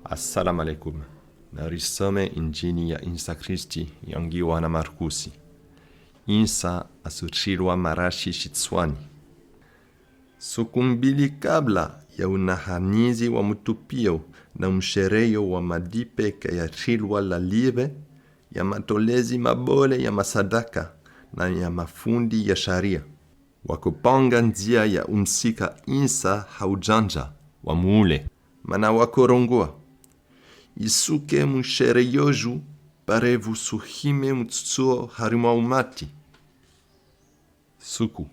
Assalamu alaikum. Narisome injili ya Isa Kristi yangiwa na Markusi. Isa asuchirwa marashi shitswani. Siku mbili kabla ya unahanizi wa mtupio na mshereyo wa madipeka ya chilwa la live, ya matolezi mabole ya masadaka na ya mafundi ya sharia. Wakupanga njia ya umsika Isa haujanja wa muule. Mana wakorongwa. Isuke mshereyoju parevu suhime mutsuo harima umati. Suku.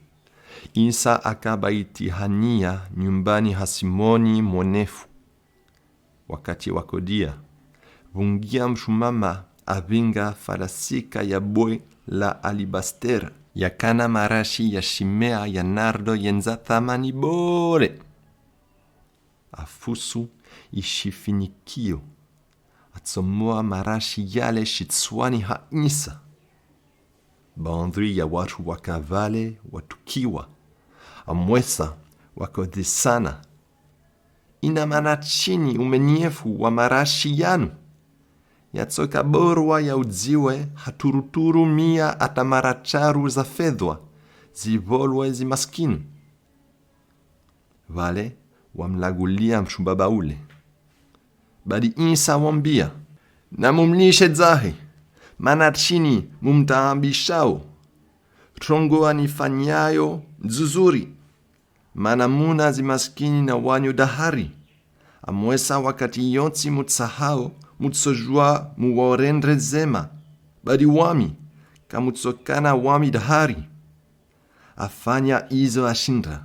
Isa akabaitihania nyumbani hasimoni mwonefu. Wakati wakodia. Vungia mshumama avinga falasika ya boy la alibaster. Ya kana marashi ya shimea ya nardo yenza thamani bore. Afusu ishifinikio. Atsomoa marashi yale shitswani ha Isa. Bandri ya watu wakavale watukiwa. Amwesa wakodisana. Ina mana chini umenyefu wa marashi yanu. Yatsoka borwa ya udziwe haturuturu mia atamaracharu za fedhwa. Zivolwe zimaskinu. Vale wamlagulia mshumbaba ule. Badi Isa wambia, na mumlishe dzahe, mana chini mumtaambishao. Trongo anifanyayo nzuzuri, mana muna zimaskini na wanyu dahari. Amwesa wakati yonsi mutsahao, mutsojua muwarendre zema. Badi wami, kamutsokana wami dahari. Afanya izo ashinda.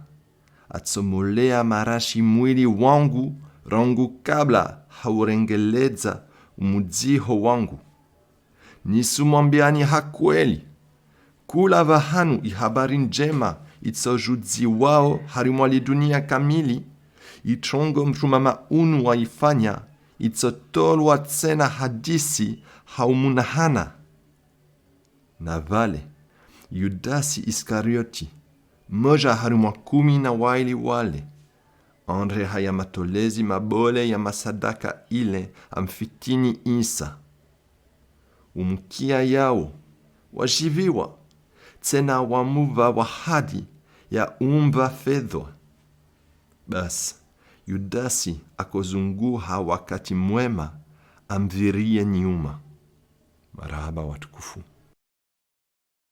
Atsomolea marashi mwili wangu, rangu kabla haurengeleza umudziho wangu. Nisumwambiani hakweli. Kula vahanu ihabari njema itsojudzi wao harimwali dunia kamili. Itrongo mshumama unu waifanya itsotolwa tsena hadisi haumunahana. Na vale, Yudasi Iskarioti, moja harimwa 10 na waili wale. Andre haya matolezi mabole ya masadaka ile amfitini Isa. Umkia yao, wajiviwa, tena wamuva wahadi ya umva fedhwa. Bas, Yudasi akozunguha wakati mwema amvirie nyuma. Marahaba watukufu.